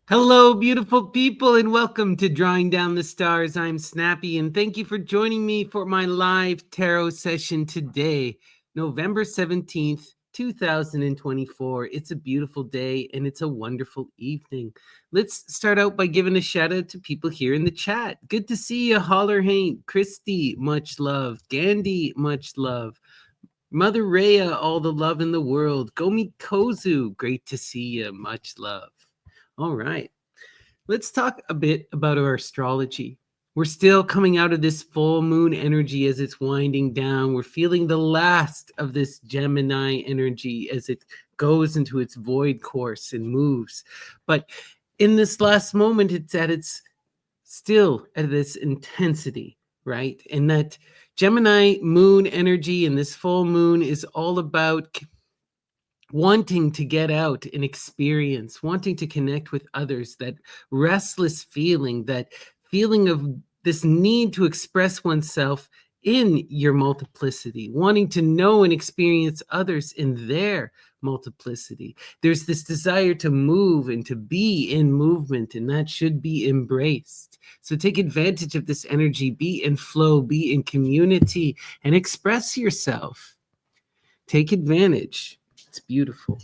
Hello, beautiful people, and welcome to Drawing Down the Stars. I'm Snappy, and thank you for joining me for my live tarot session today, November 17th, 2024. It's a beautiful day, and it's a wonderful evening. Let's start out by giving a shout out to people here in the chat. Good to see you, Holler Haint, Christy, much love, Gandhi, much love. Mother Rhea, all the love in the world. Gomi Kozu, great to see you, much love. All right. Let's talk a bit about our astrology. We're still coming out of this full moon energy as it's winding down. We're feeling the last of this Gemini energy as it goes into its void course and moves. But in this last moment, it's still at this intensity, right? And that Gemini moon energy and this full moon is all about wanting to get out and experience, wanting to connect with others, that restless feeling, that feeling of this need to express oneself in your multiplicity, wanting to know and experience others in their multiplicity. There's this desire to move and to be in movement, and that should be embraced. So take advantage of this energy, be in flow, be in community, and express yourself. Take advantage. It's beautiful.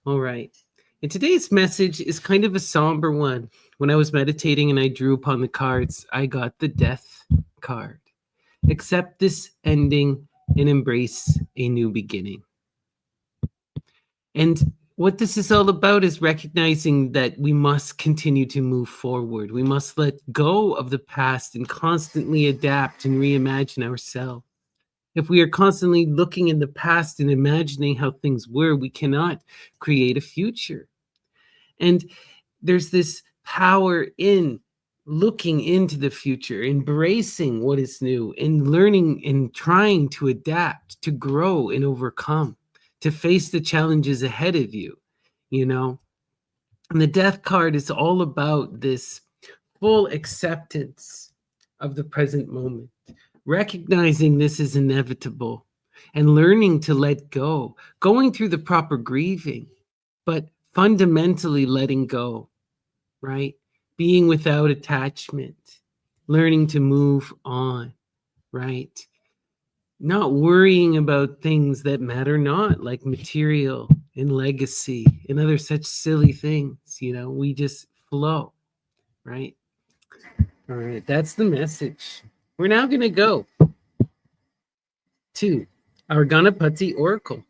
All right. And today's message is kind of a somber one. When I was meditating and I drew upon the cards, I got the death card. Accept this ending and embrace a new beginning. And what this is all about is recognizing that we must continue to move forward. We must let go of the past and constantly adapt and reimagine ourselves. If we are constantly looking in the past and imagining how things were, we cannot create a future. And there's this power in looking into the future, embracing what is new, and learning and trying to adapt, to grow and overcome, to face the challenges ahead of you, you know? And the death card is all about this full acceptance of the present moment, recognizing this is inevitable and learning to let go, going through the proper grieving, but fundamentally letting go, right? Being without attachment, learning to move on, right? Not worrying about things that matter not, like material and legacy and other such silly things, we just flow, right? All right, that's the message. We're now going to go to our Ganapati oracle.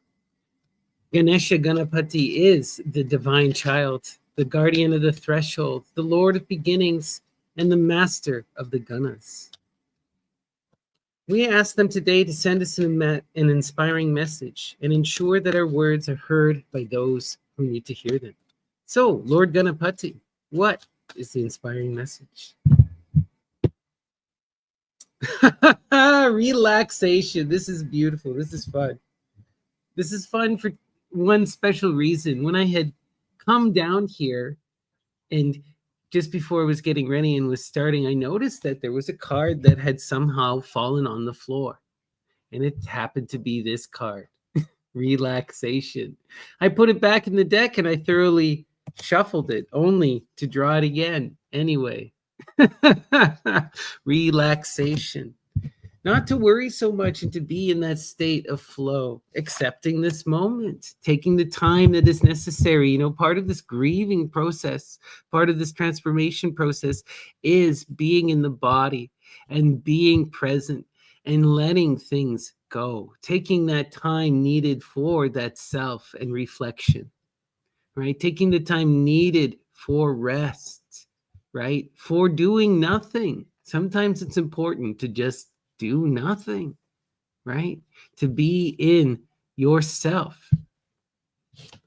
Ganesha Ganapati is the divine child, the guardian of the threshold, the lord of beginnings, and the master of the Ganas. We ask them today to send us an inspiring message and ensure that our words are heard by those who need to hear them. So, Lord Ganapati, what is the inspiring message? Relaxation. This is beautiful. This is fun. This is fun for one special reason. When I had come down here and just before I was getting ready and was starting, I noticed that there was a card that had somehow fallen on the floor. And it happened to be this card, relaxation. I put it back in the deck and I thoroughly shuffled it only to draw it again anyway. Relaxation. Not to worry so much and to be in that state of flow, accepting this moment, taking the time that is necessary. Part of this grieving process, part of this transformation process is being in the body and being present and letting things go, taking that time needed for that self and reflection, right? Taking the time needed for rest, right? For doing nothing. Sometimes it's important to just do nothing, right? To be in yourself.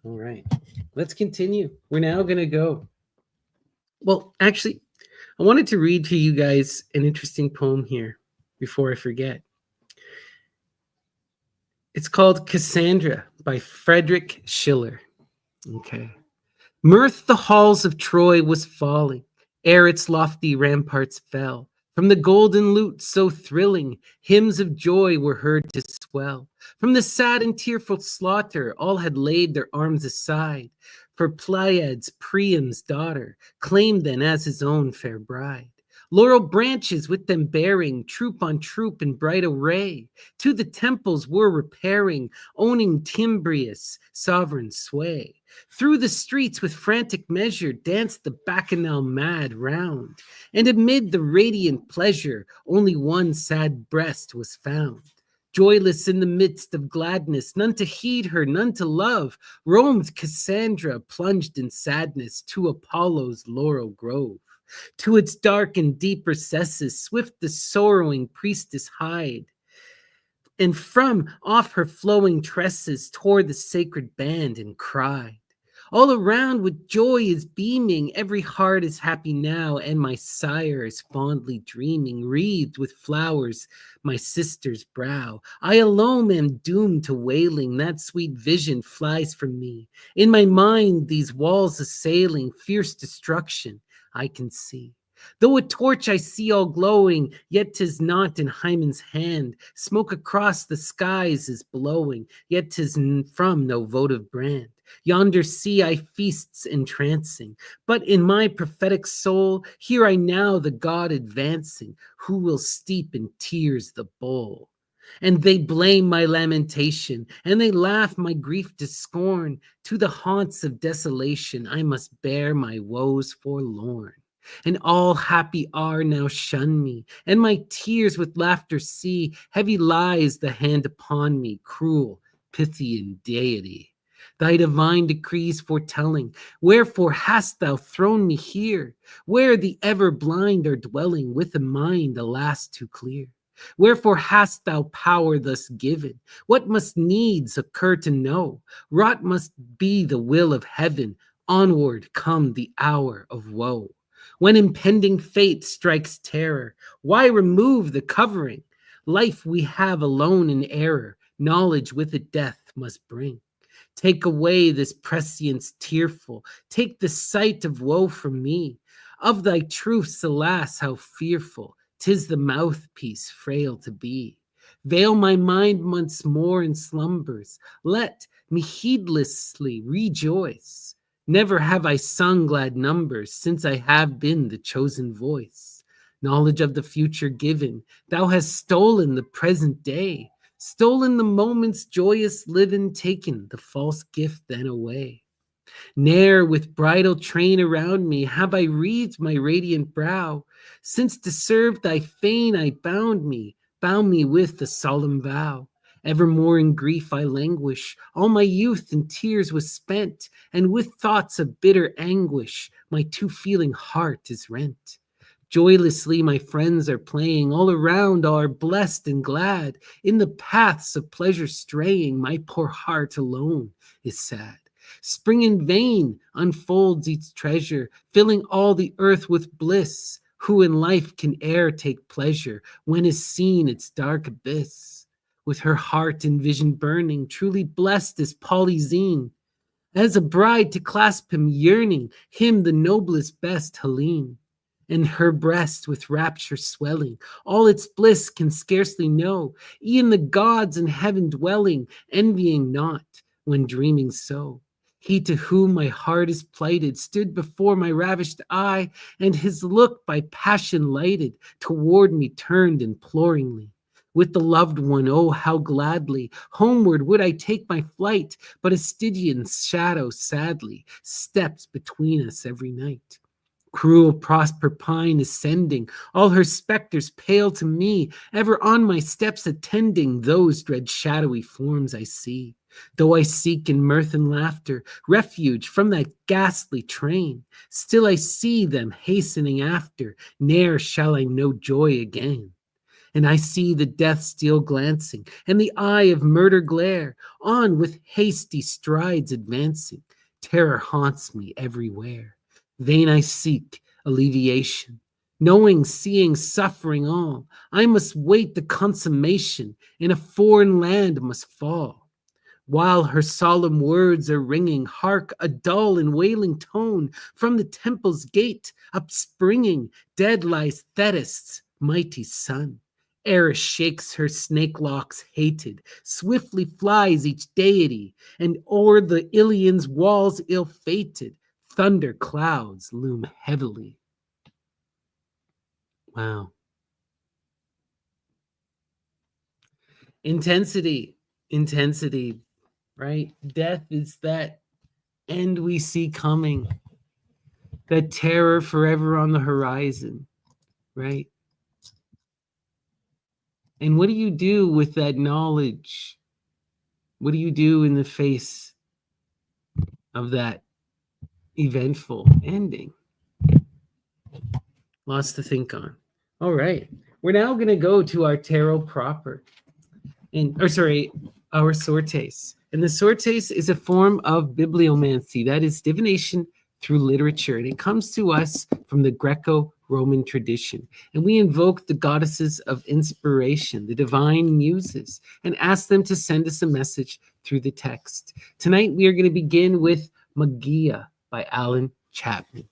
All right, let's continue. We're now going to go. Well, actually, I wanted to read to you guys an interesting poem here before I forget. It's called Cassandra by Friedrich Schiller. Okay. Mirth the halls of Troy was falling, ere its lofty ramparts fell. From the golden lute so thrilling, hymns of joy were heard to swell. From the sad and tearful slaughter, all had laid their arms aside. for Pleiades, Priam's daughter, claimed then as his own fair bride. Laurel branches with them bearing, troop on troop in bright array, to the temples were repairing, owning Timbrius, sovereign sway. Through the streets with frantic measure danced the bacchanal mad round, and amid the radiant pleasure only one sad breast was found. Joyless in the midst of gladness, none to heed her, none to love, roamed Cassandra, plunged in sadness to Apollo's laurel grove. To its dark and deep recesses, swift the sorrowing priestess hied, and from off her flowing tresses tore the sacred band and cried. All around with joy is beaming, every heart is happy now, and my sire is fondly dreaming, wreathed with flowers my sister's brow. I alone am doomed to wailing, that sweet vision flies from me. In my mind these walls assailing, fierce destruction I can see. Though a torch I see all glowing, yet 'tis not in Hymen's hand. Smoke across the skies is blowing, yet 'tis from no votive brand. Yonder see I feasts entrancing, but in my prophetic soul, hear I now the god advancing, who will steep in tears the bowl. And they blame my lamentation, and they laugh my grief to scorn. To the haunts of desolation I must bear my woes forlorn. And all happy are now shun me, and my tears with laughter see. Heavy lies the hand upon me, cruel, Pythian deity. Thy divine decrees foretelling, wherefore hast thou thrown me here? Where the ever blind are dwelling, with a mind alas too clear. Wherefore hast thou power thus given? What must needs occur to know? Wrought must be the will of heaven, onward come the hour of woe. When impending fate strikes terror, why remove the covering? Life we have alone in error, knowledge with it death must bring. Take away this prescience tearful, take the sight of woe from me. Of thy truths, alas, how fearful, 'tis the mouthpiece frail to be. Veil my mind once more in slumbers, let me heedlessly rejoice. Never have I sung glad numbers since I have been the chosen voice. Knowledge of the future given, thou hast stolen the present day, stolen the moment's joyous living, taken the false gift then away. Ne'er with bridal train around me have I wreathed my radiant brow, since to serve thy fane I bound me with the solemn vow. Evermore in grief I languish, all my youth in tears was spent, and with thoughts of bitter anguish my too feeling heart is rent. Joylessly my friends are playing, all around all are blessed and glad. In the paths of pleasure straying, my poor heart alone is sad. Spring in vain unfolds each treasure, filling all the earth with bliss. Who in life can e'er take pleasure when is seen its dark abyss? With her heart in vision burning, truly blessed is Polysene, as a bride to clasp him yearning, him the noblest best Helene. And her breast with rapture swelling, all its bliss can scarcely know, e'en the gods in heaven dwelling, envying not when dreaming so. He to whom my heart is plighted stood before my ravished eye, and his look by passion lighted toward me turned imploringly. With the loved one, oh, how gladly homeward would I take my flight, but a Stygian's shadow sadly steps between us every night. Cruel Proserpine ascending, all her specters pale to me, ever on my steps attending, those dread shadowy forms I see. Though I seek in mirth and laughter refuge from that ghastly train, still I see them hastening after, ne'er shall I know joy again. And I see the death steel glancing, and the eye of murder glare, on with hasty strides advancing. Terror haunts me everywhere. Vain I seek alleviation, knowing, seeing, suffering all. I must wait the consummation, in a foreign land must fall. While her solemn words are ringing, hark, a dull and wailing tone from the temple's gate upspringing. Dead lies Thetis' mighty son. Eris shakes her snake locks hated, swiftly flies each deity, and o'er the Ilian's walls ill-fated, thunder clouds loom heavily. Wow. Intensity, intensity, right? Death is that end we see coming, that terror forever on the horizon, right? And what do you do with that knowledge? What do you do in the face of that eventful ending? Lots to think on. All right. We're now going to go to our tarot proper. Our sortes. And the sortes is a form of bibliomancy, that is divination through literature. And it comes to us from the Greco-Roman tradition. And we invoke the goddesses of inspiration, the divine muses, and ask them to send us a message through the text. Tonight, we are going to begin with Magia by Alan Chapman.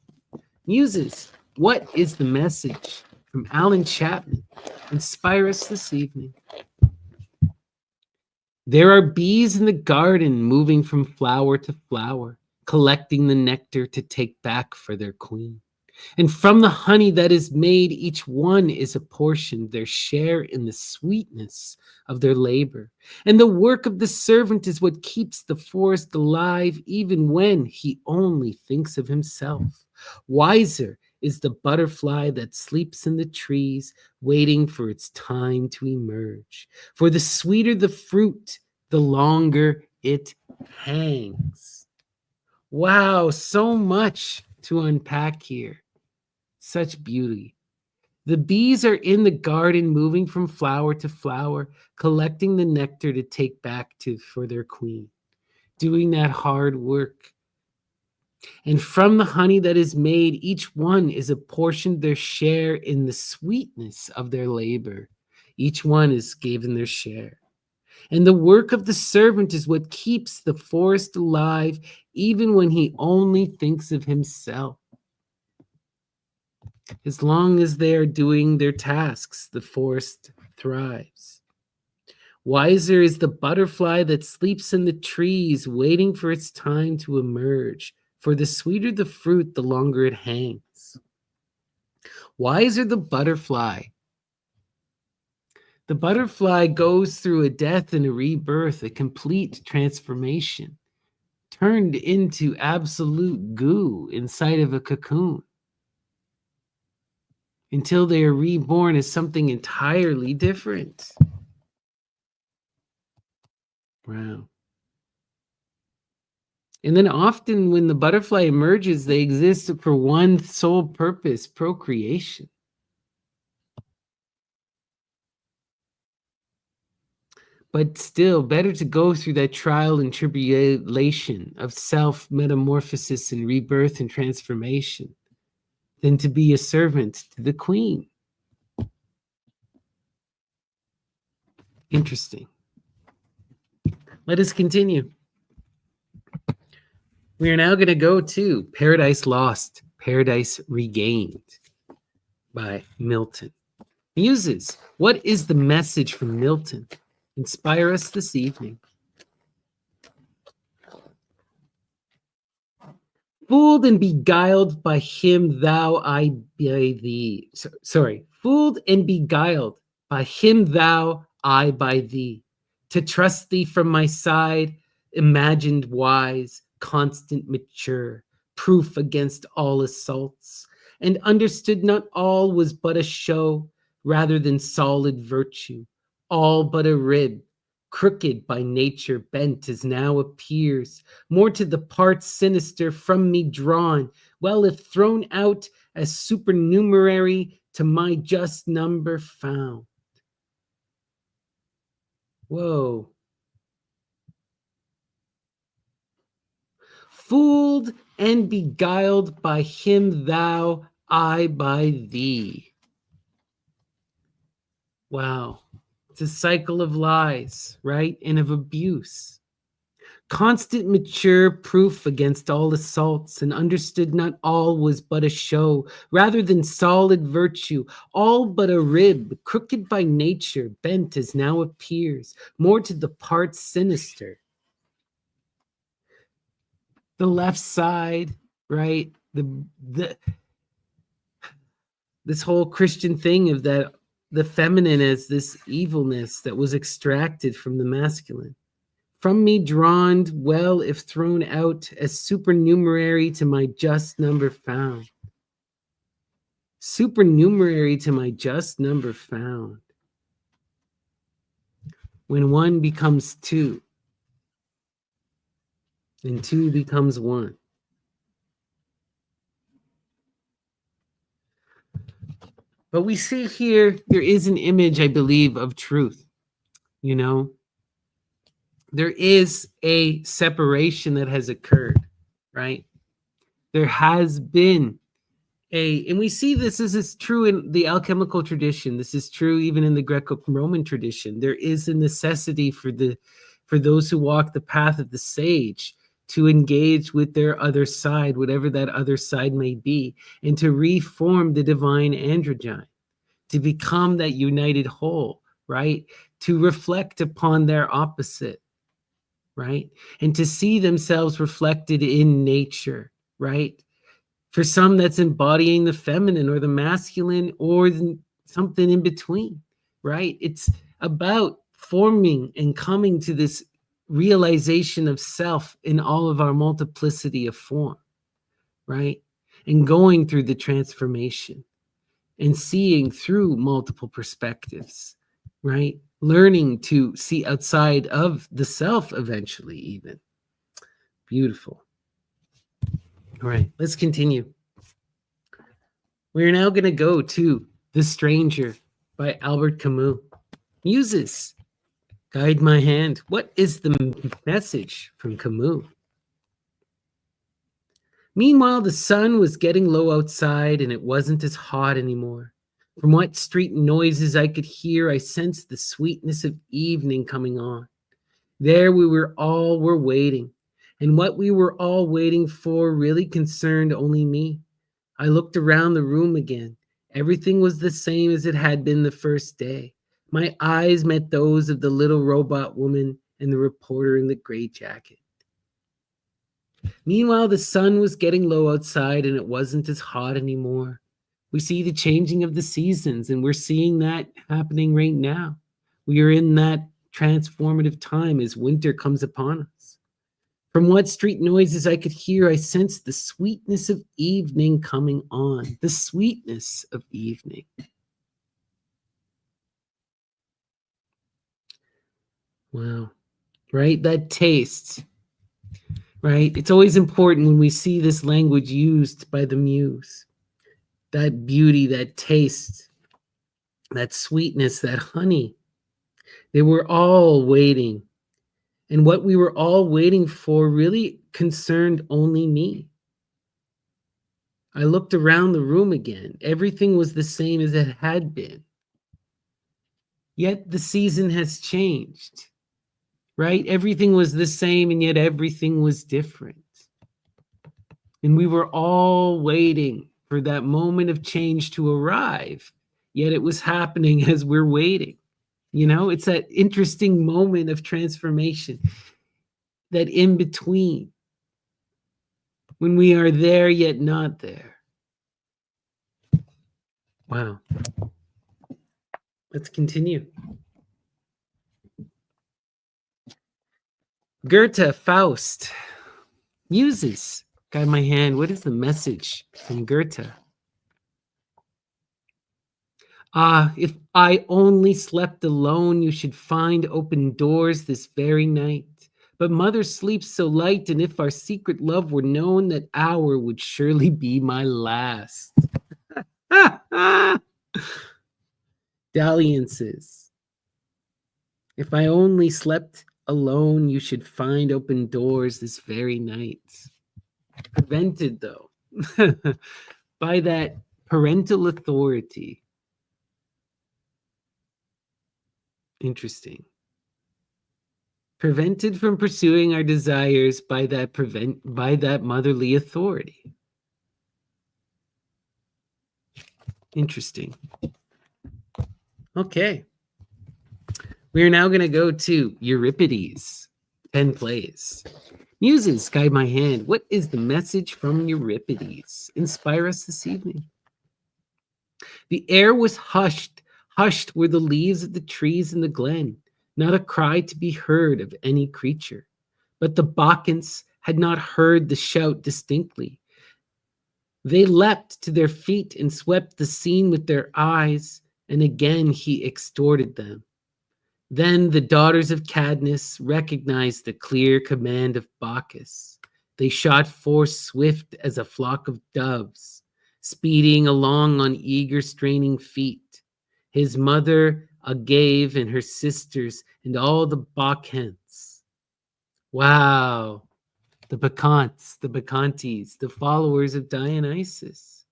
Muses, what is the message from Alan Chapman? Inspire us this evening. There are bees in the garden moving from flower to flower, collecting the nectar to take back for their queen. And from the honey that is made, each one is apportioned their share in the sweetness of their labor. And the work of the servant is what keeps the forest alive, even when he only thinks of himself. Wiser is the butterfly that sleeps in the trees, waiting for its time to emerge. For the sweeter the fruit, the longer it hangs. Wow, so much to unpack here. Such beauty. The bees are in the garden, moving from flower to flower, collecting the nectar to take back for their queen, doing that hard work. And from the honey that is made, each one is apportioned their share in the sweetness of their labor. Each one is given their share. And the work of the servant is what keeps the forest alive, even when he only thinks of himself. As long as they are doing their tasks, the forest thrives. Wiser is the butterfly that sleeps in the trees, waiting for its time to emerge. For the sweeter the fruit, the longer it hangs. Wiser the butterfly. The butterfly goes through a death and a rebirth, a complete transformation, turned into absolute goo inside of a cocoon, until they are reborn as something entirely different. Wow. And then often when the butterfly emerges, they exist for one sole purpose, procreation. But still, better to go through that trial and tribulation of self-metamorphosis and rebirth and transformation than to be a servant to the queen. Interesting. Let us continue. We are now going to go to Paradise Lost, Paradise Regained by Milton. Muses, what is the message from Milton? Inspire us this evening. Fooled and beguiled by him thou I by thee. Fooled and beguiled by him thou I by thee. To trust thee from my side, imagined wise, constant mature, proof against all assaults, and understood not all was but a show, rather than solid virtue, all but a rib, crooked by nature bent as now appears, more to the parts sinister from me drawn, well if thrown out as supernumerary to my just number found. Whoa. Fooled and beguiled by him thou, I by thee. Wow. It's a cycle of lies, right? And of abuse. constant mature proof against all assaults, and understood not all was but a show, rather than solid virtue, all but a rib, crooked by nature, bent as now appears, more to the parts sinister. The left side, right? The this whole Christian thing of that the feminine as this evilness that was extracted from the masculine. From me drawn, well, if thrown out, as supernumerary to my just number found. Supernumerary to my just number found. When one becomes two, and two becomes one. But we see here, there is an image, I believe, of truth. You know, there is a separation that has occurred, right? There has been and we see this is true in the alchemical tradition. This is true even in the Greco-Roman tradition. There is a necessity for those who walk the path of the sage to engage with their other side, whatever that other side may be, and to reform the divine androgyne, to become that united whole, right? To reflect upon their opposite, right? And to see themselves reflected in nature, right? For some, that's embodying the feminine or the masculine or something in between, right? It's about forming and coming to this realization of self in all of our multiplicity of form, right? And going through the transformation and seeing through multiple perspectives, right? Learning to see outside of the self eventually, even. Beautiful. All right, let's continue. We're now going to go to The Stranger by Albert Camus. Muses, guide my hand. What is the message from Camus? Meanwhile, the sun was getting low outside, and it wasn't as hot anymore. From what street noises I could hear, I sensed the sweetness of evening coming on. There we were waiting, and what we were all waiting for really concerned only me. I looked around the room again. Everything was the same as it had been the first day. My eyes met those of the little robot woman and the reporter in the gray jacket. Meanwhile, the sun was getting low outside, and it wasn't as hot anymore. We see the changing of the seasons, and we're seeing that happening right now. We are in that transformative time as winter comes upon us. From what street noises I could hear, I sensed the sweetness of evening coming on. The sweetness of evening. Wow. Right? That taste. Right? It's always important when we see this language used by the muse. That beauty, that taste, that sweetness, that honey. They were all waiting. And what we were all waiting for really concerned only me. I looked around the room again. Everything was the same as it had been. Yet the season has changed, right? Everything was the same, and yet everything was different. And we were all waiting for that moment of change to arrive, yet it was happening as we're waiting. You know, it's that interesting moment of transformation, that in between, when we are there yet not there. Wow. Let's continue. Goethe, Faust. Muses, guide my hand. What is the message from Goethe? If I only slept alone, you should find open doors this very night. But mother sleeps so light, and if our secret love were known, that hour would surely be my last. Dalliances. If I only slept alone, you should find open doors this very night. Prevented, though, by that parental authority. Interesting. prevented from pursuing our desires by that motherly authority. Interesting. Okay. We are now going to go to Euripides, 10 plays. Muses, guide my hand. What is the message from Euripides? Inspire us this evening. The air was hushed. Hushed were the leaves of the trees in the glen, not a cry to be heard of any creature. But the Bacchants had not heard the shout distinctly. They leapt to their feet and swept the scene with their eyes, and again he extorted them. Then the daughters of Cadmus recognized the clear command of Bacchus. They shot forth swift as a flock of doves, speeding along on eager straining feet. His mother Agave and her sisters and all the Bacchants. Wow. The Bacchantes, the followers of Dionysus.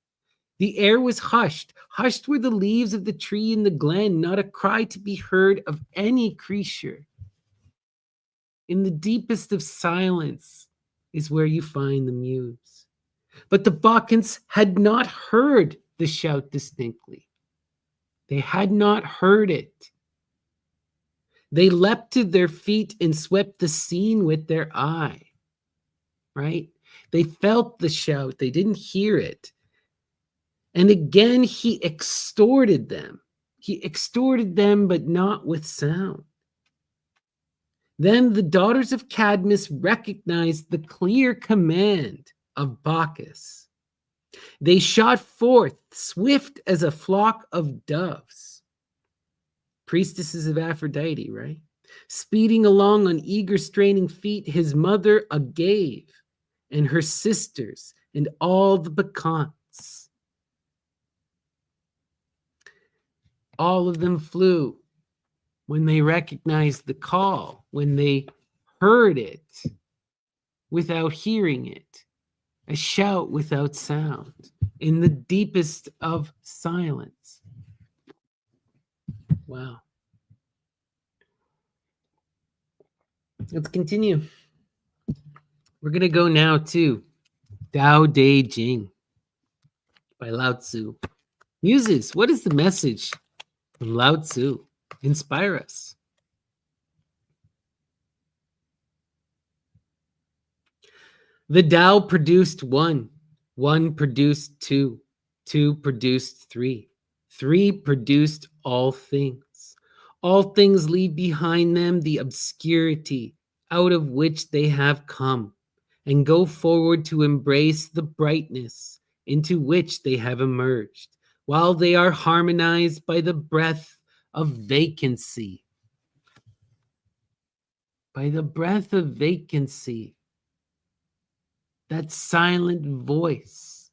The air was hushed. Hushed were the leaves of the tree in the glen, not a cry to be heard of any creature. In the deepest of silence is where you find the muse. But the Bacchants had not heard the shout distinctly. They had not heard it. They leapt to their feet and swept the scene with their eye. Right? They felt the shout. They didn't hear it. And again, he extorted them. He extorted them, but not with sound. Then the daughters of Cadmus recognized the clear command of Bacchus. They shot forth, swift as a flock of doves. Priestesses of Aphrodite, right? Speeding along on eager straining feet, his mother Agave and her sisters and all the Bacchantes. All of them flew when they recognized the call, when they heard it without hearing it, a shout without sound, in the deepest of silence. Wow. Let's continue. We're going to go now to Tao Te Ching by Lao Tzu. Muses, what is the message from Lao Tzu? Inspire us. The Tao produced one, one produced two, two produced three, three produced all things. All things leave behind them the obscurity out of which they have come, and go forward to embrace the brightness into which they have emerged, while they are harmonized by the breath of vacancy. By the breath of vacancy, that silent voice.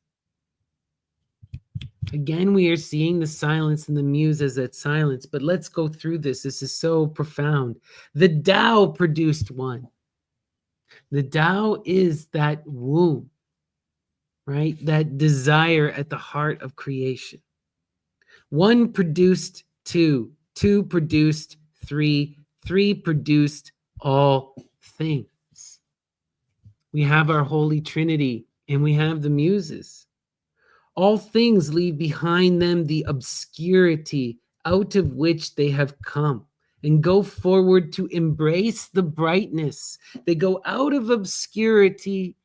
Again, we are seeing the silence and the muse as that silence, but let's go through this. This is so profound. The Tao produced one. The Tao is that womb, right? That desire at the heart of creation. One produced two, two produced three, three produced all things. We have our Holy Trinity and we have the muses. All things leave behind them the obscurity out of which they have come, and go forward to embrace the brightness. They go out of obscurity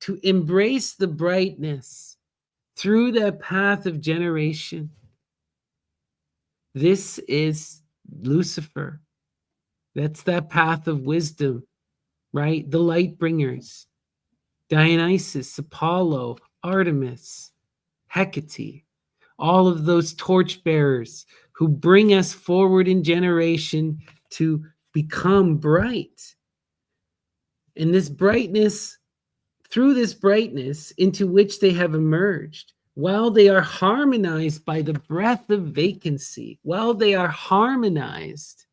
to embrace the brightness through that path of generation. This is Lucifer. That's that path of wisdom, right? The light bringers, Dionysus, Apollo, Artemis, Hecate, all of those torchbearers who bring us forward in generation to become bright. And this brightness, through this brightness into which they have emerged, while they are harmonized by the breath of vacancy, while they are harmonized,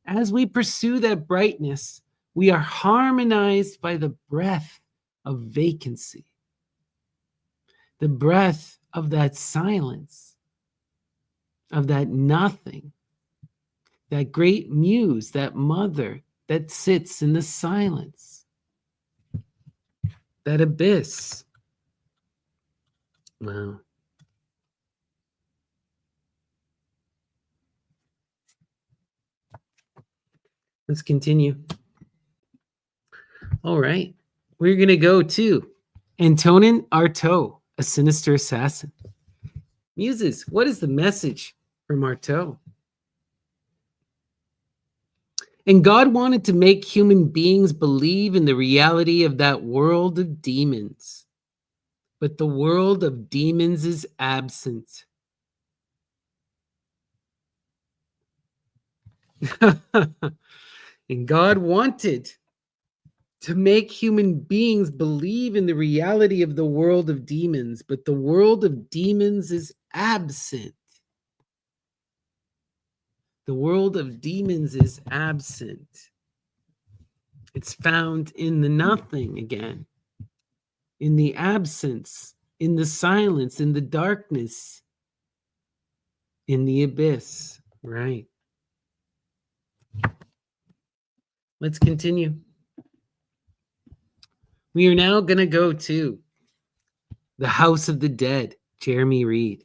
as we pursue that brightness, we are harmonized by the breath of vacancy, the breath of that silence, of that nothing, that great muse, that mother that sits in the silence, that abyss. Wow. Let's continue. All right. We're going to go to Antonin Artaud, a sinister assassin. Muses, what is the message from Artaud? And God wanted to make human beings believe in the reality of that world of demons. But the world of demons is absent. And God wanted to make human beings believe in the reality of the world of demons, but the world of demons is absent. The world of demons is absent. It's found in the nothing again, in the absence, in the silence, in the darkness, in the abyss, right? Let's continue. We are now going to go to the House of the Dead, Jeremy Reed.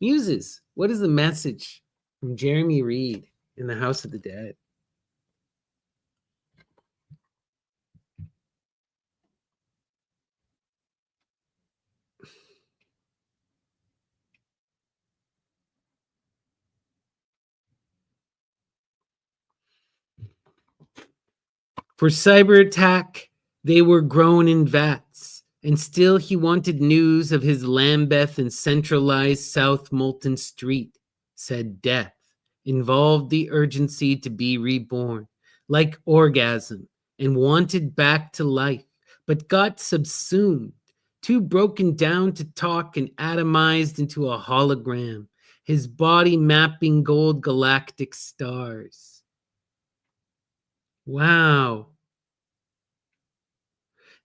Muses, what is the message from Jeremy Reed in the House of the Dead? For cyber attack, they were grown in vats, and still he wanted news of his Lambeth and centralized South Moulton Street, said death, involved the urgency to be reborn, like orgasm, and wanted back to life, but got subsumed, too broken down to talk and atomized into a hologram, his body mapping gold galactic stars. Wow.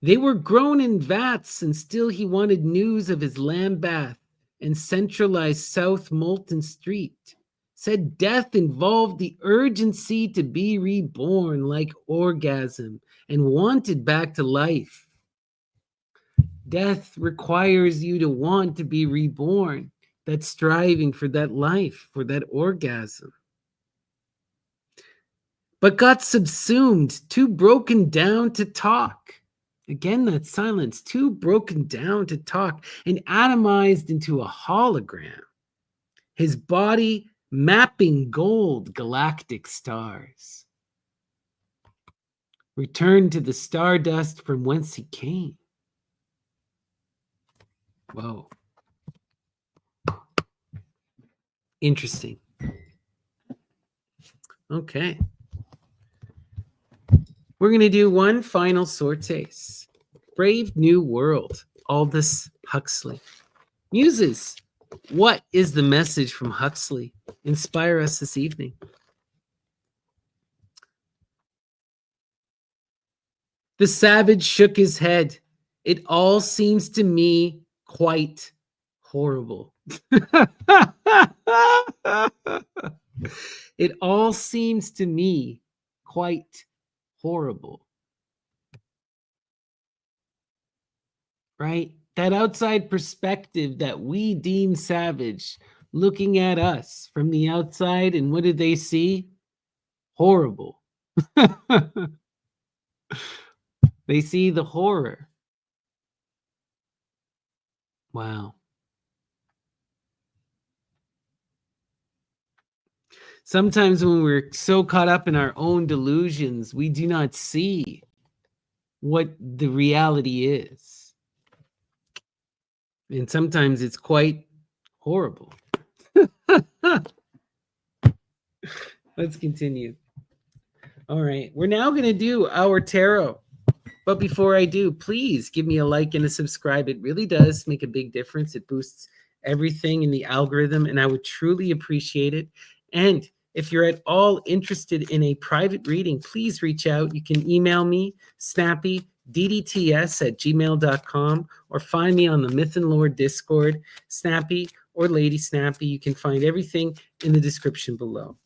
They were grown in vats, and still he wanted news of his Lambeth and centralized South Moulton Street. Said death involved the urgency to be reborn, like orgasm, and wanted back to life. Death requires you to want to be reborn. That striving for that life, for that orgasm. But got subsumed, too broken down to talk. Again, that silence, too broken down to talk, and atomized into a hologram. His body mapping gold galactic stars. Returned to the stardust from whence he came. Whoa. Interesting. Okay. We're going to do one final sorties. Brave New World, Aldous Huxley. Muses, what is the message from Huxley? Inspire us this evening. The savage shook his head. It all seems to me quite horrible. It all seems to me quite horrible. Right? That outside perspective that we deem savage, looking at us from the outside, and what did they see? Horrible. They see the horror. Wow. Sometimes when we're so caught up in our own delusions, we do not see what the reality is. And sometimes it's quite horrible. Let's continue. All right. We're now going to do our tarot. But before I do, please give me a like and a subscribe. It really does make a big difference. It boosts everything in the algorithm, and I would truly appreciate it. And if you're at all interested in a private reading, please reach out. You can email me, snappydts@gmail.com, or find me on the Myth and Lore Discord, Snappy or Lady Snappy. You can find everything in the description below.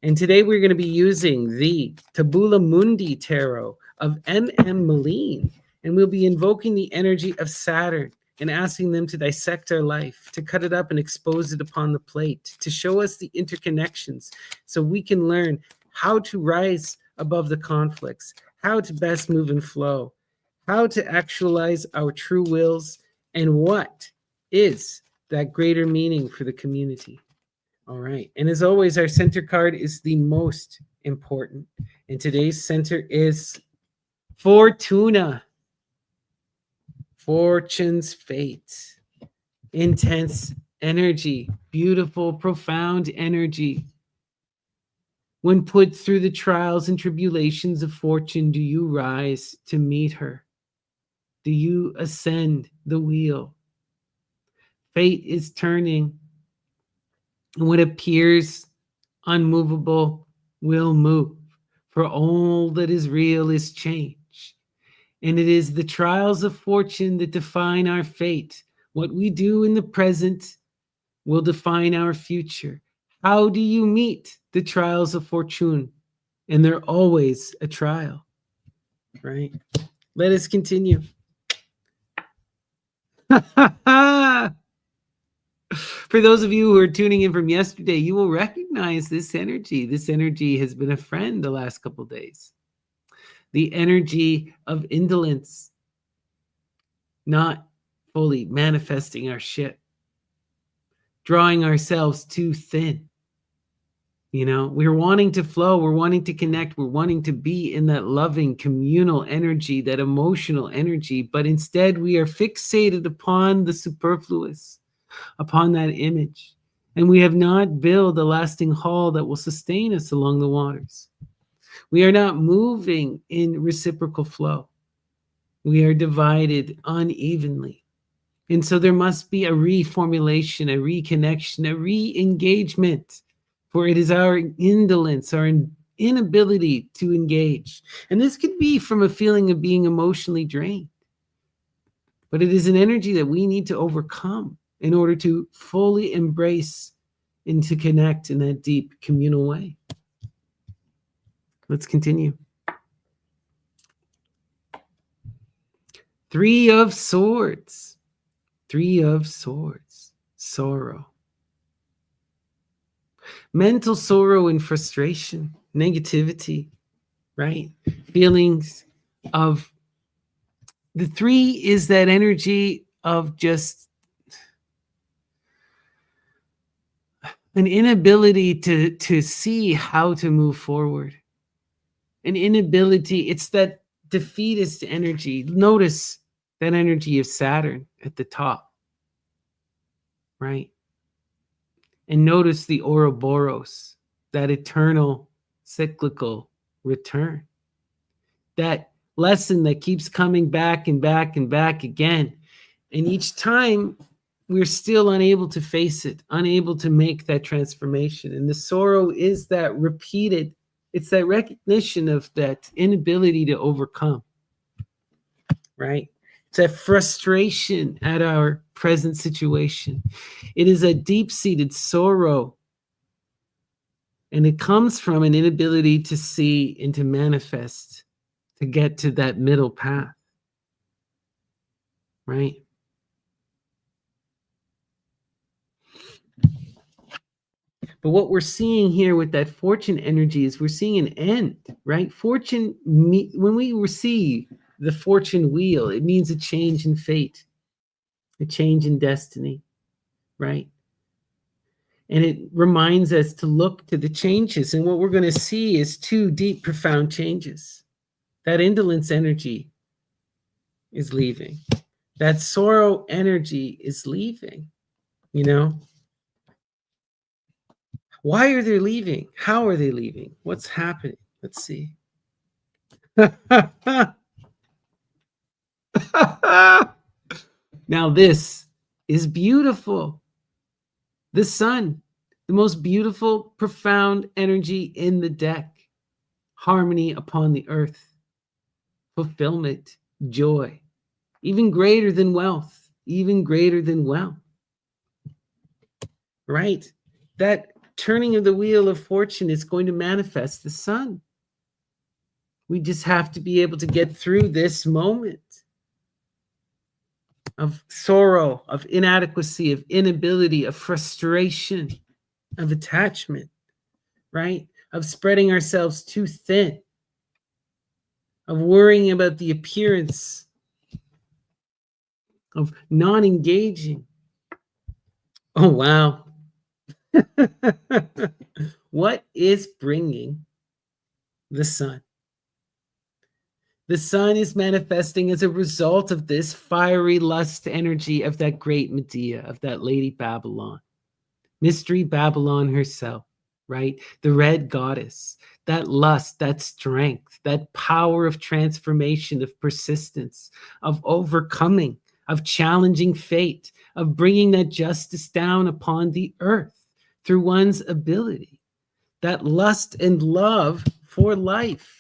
And today we're going to be using the Tabula Mundi Tarot of M.M. Moline. And we'll be invoking the energy of Saturn and asking them to dissect our life, to cut it up and expose it upon the plate, to show us the interconnections so we can learn how to rise above the conflicts, how to best move and flow, how to actualize our true wills, and what is that greater meaning for the community. All right. And as always, our center card is the most important. And today's center is Fortuna. Fortune's fate. Intense energy. Beautiful, profound energy. When put through the trials and tribulations of fortune, do you rise to meet her? Do you ascend the wheel? Fate is turning. And what appears unmovable will move, for all that is real is change. And it is the trials of fortune that define our fate. What we do in the present will define our future. How do you meet the trials of fortune? And they're always a trial, right? Let us continue. For those of you who are tuning in from yesterday, you will recognize this energy. This energy has been a friend the last couple of days. The energy of indolence, not fully manifesting our shit, drawing ourselves too thin. You know, we're wanting to flow, we're wanting to connect, we're wanting to be in that loving communal energy, that emotional energy, but instead we are fixated upon the superfluous, upon that image. And we have not built a lasting hull that will sustain us along the waters. We are not moving in reciprocal flow. We are divided unevenly. And so there must be a reformulation, a reconnection, a re-engagement, for it is our indolence, our inability to engage. And this could be from a feeling of being emotionally drained. But it is an energy that we need to overcome in order to fully embrace and to connect in that deep communal way. Let's continue. 3 of Swords. 3 of Swords. Sorrow. Mental sorrow and frustration, negativity, right? Feelings of the 3 is that energy of just an inability to see how to move forward. An inability, it's that defeatist energy. Notice that energy of Saturn at the top, right? And notice the Ouroboros, that eternal cyclical return. That lesson that keeps coming back and back and back again. And each time we're still unable to face it, unable to make that transformation. And the sorrow is that repeated, it's that recognition of that inability to overcome, right? It's that frustration at our present situation. It is a deep-seated sorrow. And it comes from an inability to see and to manifest, to get to that middle path, right? But what we're seeing here with that fortune energy is we're seeing an end, right? Fortune, when we receive the fortune wheel, it means a change in fate, a change in destiny, right? And it reminds us to look to the changes. And what we're going to see is 2 deep, profound changes. That indolence energy is leaving. That sorrow energy is leaving, you know? Why are they leaving? How are they leaving? What's happening? Let's see. Now this is beautiful. The sun, the most beautiful, profound energy in the deck. Harmony upon the earth. Fulfillment, joy. Even greater than wealth. Even greater than wealth. Right? That turning of the wheel of fortune is going to manifest the sun. We just have to be able to get through this moment of sorrow, of inadequacy, of inability, of frustration, of attachment, right? Of spreading ourselves too thin, of worrying about the appearance, of non-engaging. Oh, wow. What is bringing the sun? The sun is manifesting as a result of this fiery lust energy of that great Medea, of that Lady Babylon, Mystery Babylon herself, right? The red goddess, that lust, that strength, that power of transformation, of persistence, of overcoming, of challenging fate, of bringing that justice down upon the earth through one's ability. That lust and love for life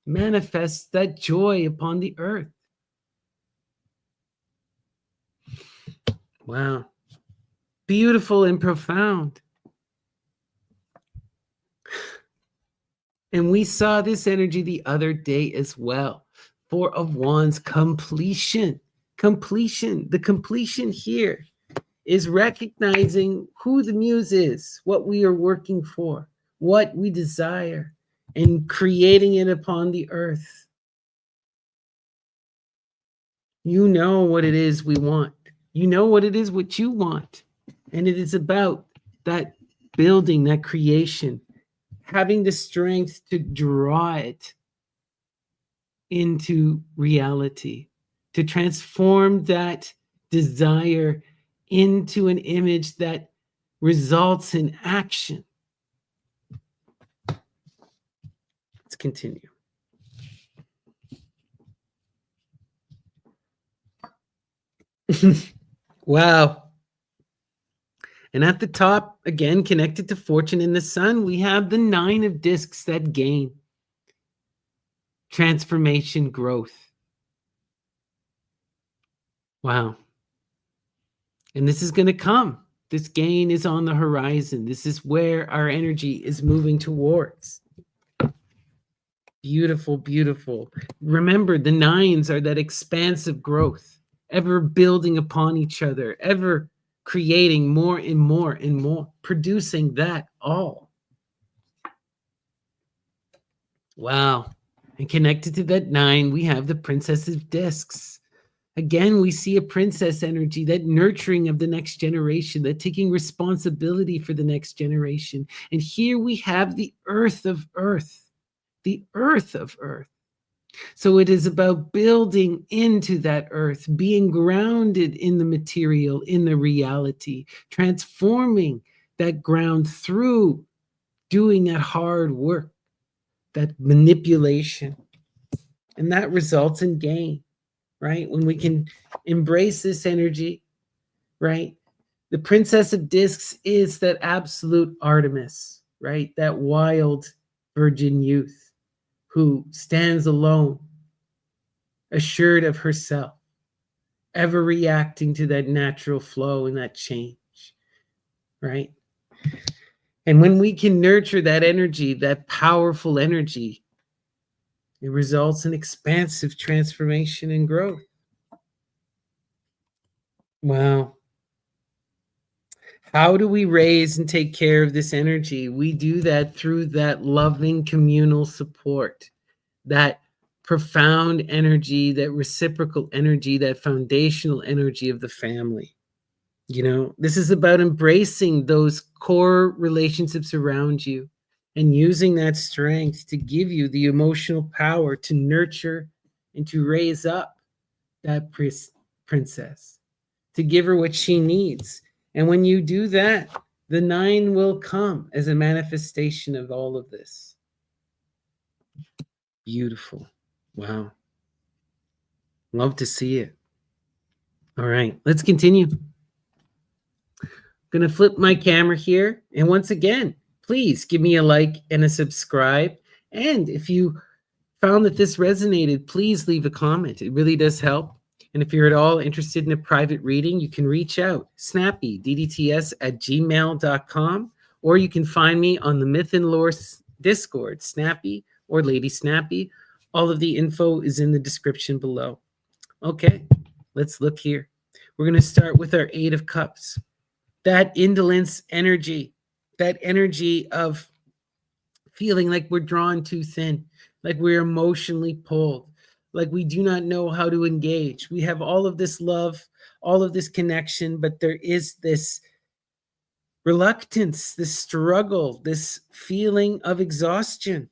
manifests that joy upon the earth. Wow. Beautiful and profound. And we saw this energy the other day as well. Four of Wands, completion. Completion. The completion here is recognizing who the muse is, what we are working for, what we desire, and creating it upon the earth. You know what it is we want. You know what it is what you want. And it is about that building, that creation, having the strength to draw it into reality, to transform that desire into an image that results in action. Let's continue. Wow. And at the top, again, connected to fortune in the sun, we have the 9 of discs, that gain, transformation, growth. Wow. And this is going to come. This gain is on the horizon. This is where our energy is moving towards. Beautiful, beautiful. Remember, the 9s are that expansive growth, ever building upon each other, ever creating more and more and more, producing that all. Wow. And connected to that 9, we have the Princess of Discs. Again, we see a princess energy, that nurturing of the next generation, that taking responsibility for the next generation. And here we have the earth of earth, the earth of earth. So it is about building into that earth, being grounded in the material, in the reality, transforming that ground through doing that hard work, that manipulation. And that results in gain, right? When we can embrace this energy, right? The Princess of Discs is that absolute Artemis, right? That wild virgin youth who stands alone, assured of herself, ever reacting to that natural flow and that change, right? And when we can nurture that energy, that powerful energy, it results in expansive transformation and growth. Wow. How do we raise and take care of this energy? We do that through that loving communal support, that profound energy, that reciprocal energy, that foundational energy of the family. You know, this is about embracing those core relationships around you and using that strength to give you the emotional power to nurture and to raise up that princess, to give her what she needs. And when you do that, the 9 will come as a manifestation of all of this. Beautiful. Wow. Love to see it. All right, let's continue. I'm going to flip my camera here. And once again, please give me a like and a subscribe. And if you found that this resonated, please leave a comment. It really does help. And if you're at all interested in a private reading, you can reach out, snappy, ddts@gmail.com, Or you can find me on the Myth and Lore Discord, Snappy or Lady Snappy. All of the info is in the description below. Okay, let's look here. We're going to start with our Eight of Cups. That indolence energy, that energy of feeling like we're drawn too thin, like we're emotionally pulled, like we do not know how to engage. We have all of this love, all of this connection, but there is this reluctance, this struggle, this feeling of exhaustion.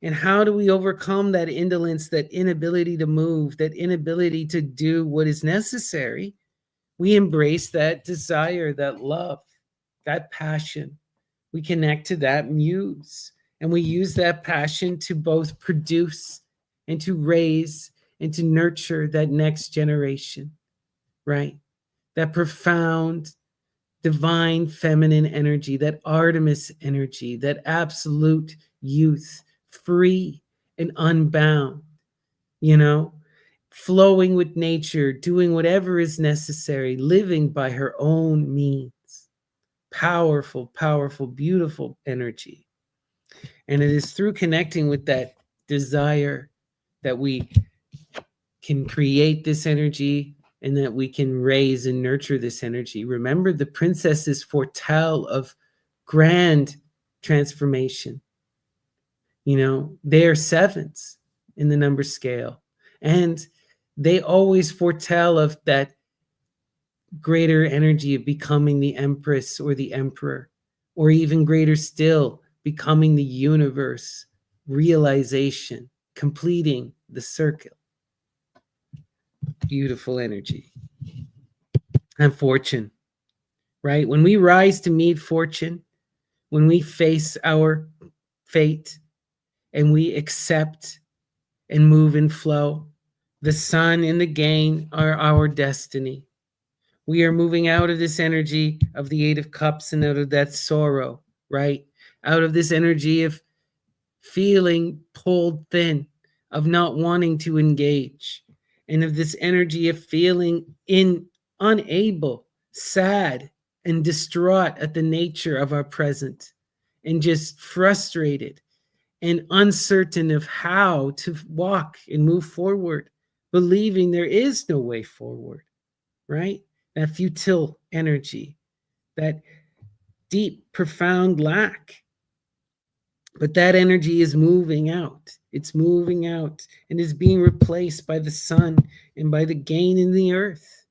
And how do we overcome that indolence, that inability to move, that inability to do what is necessary? We embrace that desire, that love, that passion. We connect to that muse, and we use that passion to both produce and to raise and to nurture that next generation, right? That profound divine feminine energy, that Artemis energy, that absolute youth, free and unbound, you know, flowing with nature, doing whatever is necessary, living by her own means. Powerful, powerful, beautiful energy. And it is through connecting with that desire that we can create this energy and that we can raise and nurture this energy. Remember, the princesses foretell of grand transformation. You know, they are sevens in the number scale. And they always foretell of that greater energy of becoming the empress or the emperor, or even greater still, becoming the universe, realization, completing the circle. Beautiful energy. And fortune, right? When we rise to meet fortune, when we face our fate and we accept and move and flow, the sun and the gain are our destiny. We are moving out of this energy of the Eight of Cups and out of that sorrow, right? Out of this energy of feeling pulled thin, of not wanting to engage, and of this energy of feeling unable, sad, and distraught at the nature of our present, and just frustrated and uncertain of how to walk and move forward, believing there is no way forward, right? That futile energy, that deep, profound lack. But that energy is moving out. It's moving out and is being replaced by the sun and by the gain in the earth.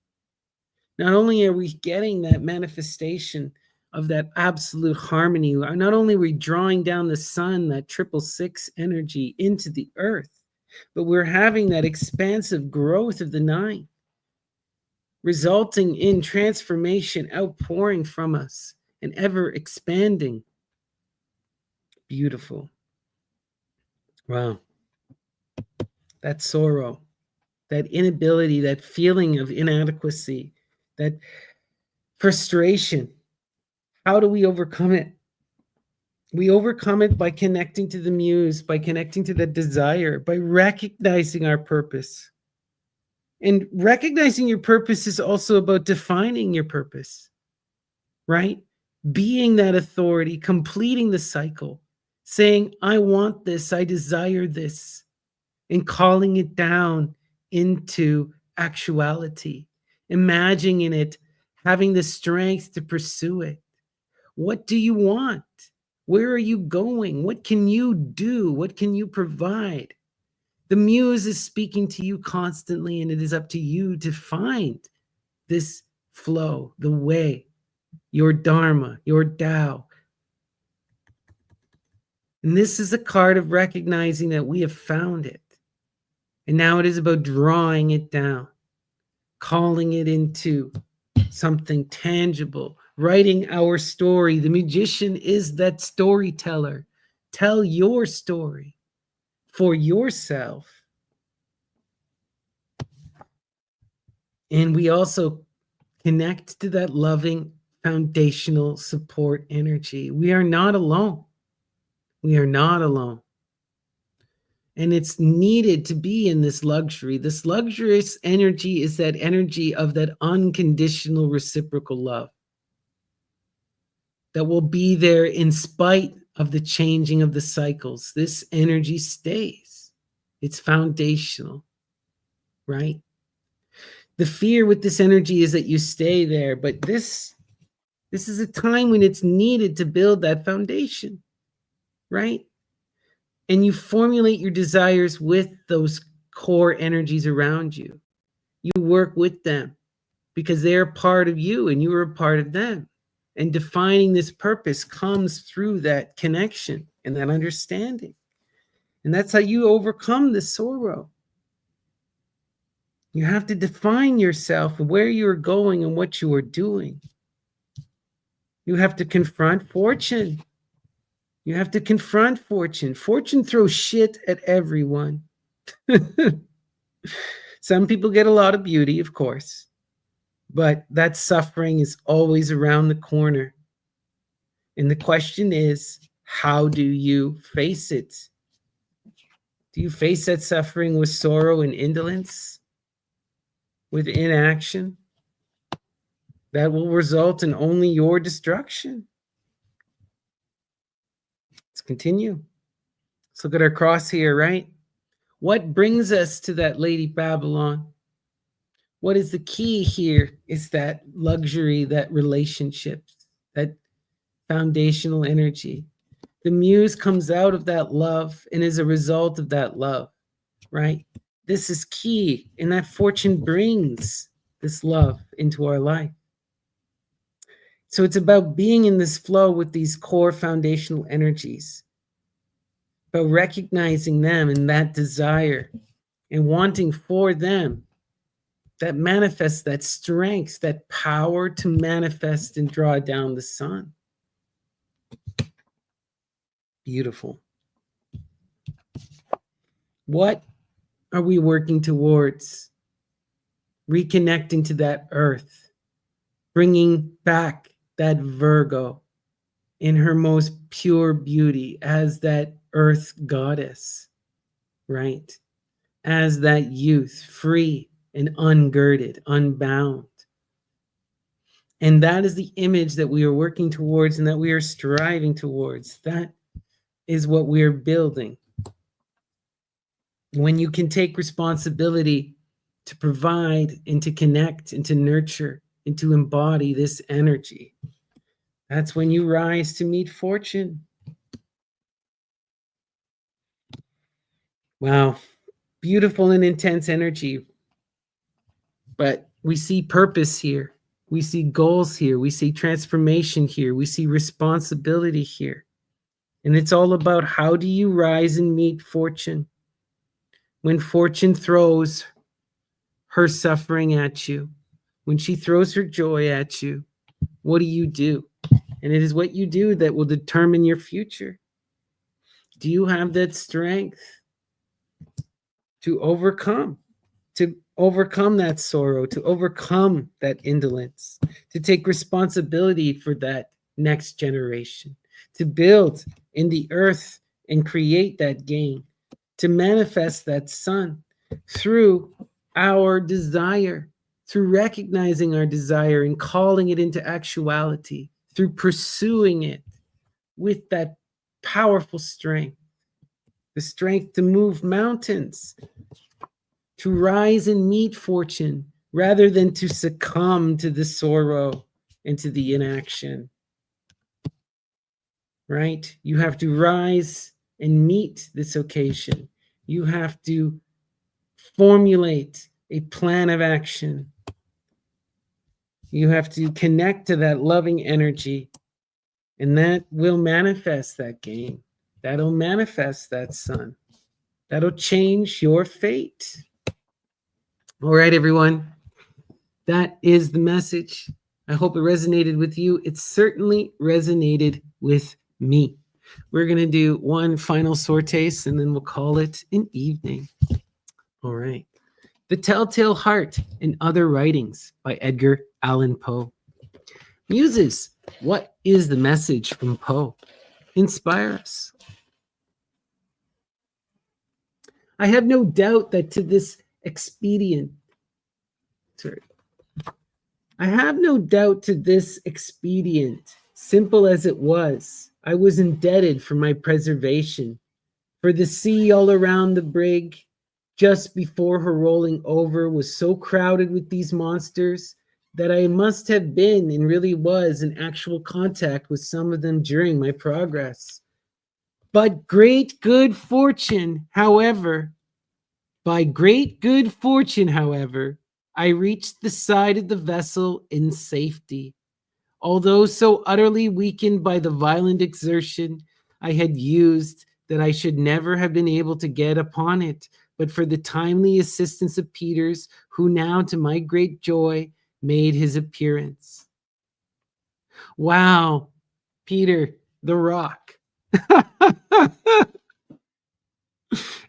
Not only are we getting that manifestation of that absolute harmony, not only are we drawing down the sun, that 666 energy into the earth, but we're having that expansive growth of the nine, resulting in transformation outpouring from us and ever expanding. Beautiful. Wow. That sorrow, that inability, that feeling of inadequacy, that frustration. How do we overcome it? We overcome it by connecting to the muse, by connecting to the desire, by recognizing our purpose. And recognizing your purpose is also about defining your purpose, right? Being that authority, completing the cycle, saying, I want this, I desire this, and calling it down into actuality, imagining it, having the strength to pursue it. What do you want? Where are you going? What can you do? What can you provide? The muse is speaking to you constantly, and it is up to you to find this flow, the way, your dharma, your Tao. And this is a card of recognizing that we have found it. And now it is about drawing it down, calling it into something tangible, writing our story. The magician is that storyteller. Tell your story for yourself. And we also connect to that loving, foundational support energy. We are not alone. We are not alone. And it's needed to be in this luxury. This luxurious energy is that energy of that unconditional reciprocal love. that will be there in spite of the changing of the cycles. This energy stays. It's foundational, right? The fear with this energy is that you stay there, but this is a time when it's needed to build that foundation, right? And you formulate your desires with those core energies around you. You work with them because they're part of you and you are a part of them. And defining this purpose comes through that connection and that understanding. And that's how you overcome the sorrow. You have to define yourself, where you're going and what you are doing. You have to confront fortune. You have to confront fortune. Fortune throws shit at everyone. Some people get a lot of beauty, of course, but that suffering is always around the corner. And the question is, how do you face it? Do you face that suffering with sorrow and indolence? With inaction? That will result in only your destruction. Let's continue. Let's look at our cross here, right? What brings us to that Lady Babylon? What is the key here is that luxury, that relationships, that foundational energy. The muse comes out of that love and is a result of that love, right? This is key, and that fortune brings this love into our life. So it's about being in this flow with these core foundational energies, about recognizing them and that desire and wanting for them that manifests that strength, that power to manifest and draw down the sun. Beautiful. What are we working towards? Reconnecting to that earth, bringing back that Virgo in her most pure beauty as that earth goddess, right? As that youth, free and ungirded, unbound. And that is the image that we are working towards and that we are striving towards. That is what we are building. When you can take responsibility to provide and to connect and to nurture and to embody this energy, that's when you rise to meet fortune. Wow, beautiful and intense energy. But we see purpose here. We see goals here. We see transformation here. We see responsibility here. And it's all about, how do you rise and meet fortune? When fortune throws her suffering at you, when she throws her joy at you, what do you do? And it is what you do that will determine your future. Do you have that strength to overcome that sorrow, to overcome that indolence, to take responsibility for that next generation, to build in the earth and create that gain, to manifest that sun through our desire, through recognizing our desire and calling it into actuality, through pursuing it with that powerful strength, the strength to move mountains, to rise and meet fortune rather than to succumb to the sorrow and to the inaction. Right? You have to rise and meet this occasion. You have to formulate a plan of action. You have to connect to that loving energy, and that will manifest that gain. That'll manifest that sun. That'll change your fate. All right, everyone. That is the message. I hope it resonated with you. It certainly resonated with me. We're going to do one final sortace, and then we'll call it an evening. All right. The Telltale Heart and Other Writings by Edgar Allan Poe. Muses, what is the message from Poe? Inspire us. I have no doubt that to this expedient, I have no doubt to this expedient Simple as it was, I was indebted for my preservation, for the sea all around the brig, just before her rolling over, was so crowded with these monsters that I must have been and really was in actual contact with some of them during my progress. But great good fortune, however, by great good fortune, however, I reached the side of the vessel in safety. Although so utterly weakened by the violent exertion I had used that I should never have been able to get upon it, but for the timely assistance of Peters, who now, to my great joy, made his appearance. Wow, Peter, the rock.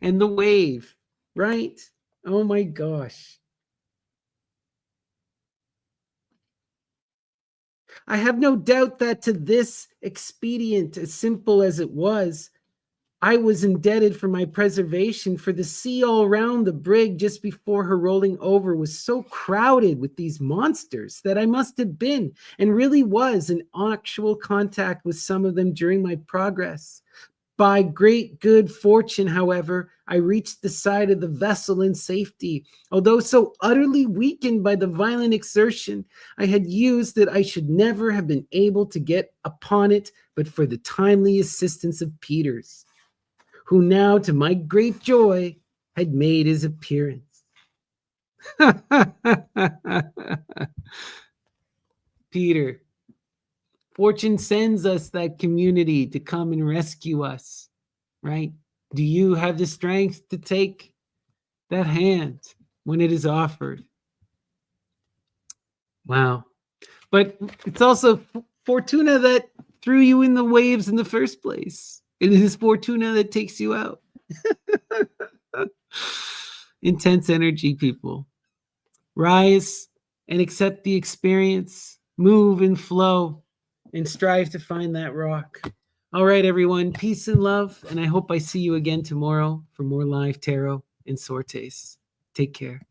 And the wave, right? Oh my gosh. I have no doubt that to this expedient, as simple as it was, I was indebted for my preservation, for the sea all round the brig just before her rolling over was so crowded with these monsters that I must have been and really was in actual contact with some of them during my progress. By great good fortune, however, I reached the side of the vessel in safety, although so utterly weakened by the violent exertion I had used that I should never have been able to get upon it but for the timely assistance of Peters, who now, to my great joy, had made his appearance. Peter, fortune sends us that community to come and rescue us, right? Do you have the strength to take that hand when it is offered? Wow. But it's also Fortuna that threw you in the waves in the first place. It is Fortuna that takes you out. Intense energy, people. Rise and accept the experience, move and flow, and strive to find that rock. All right, everyone, peace and love, and I hope I see you again tomorrow for more live tarot and sortes. Take care.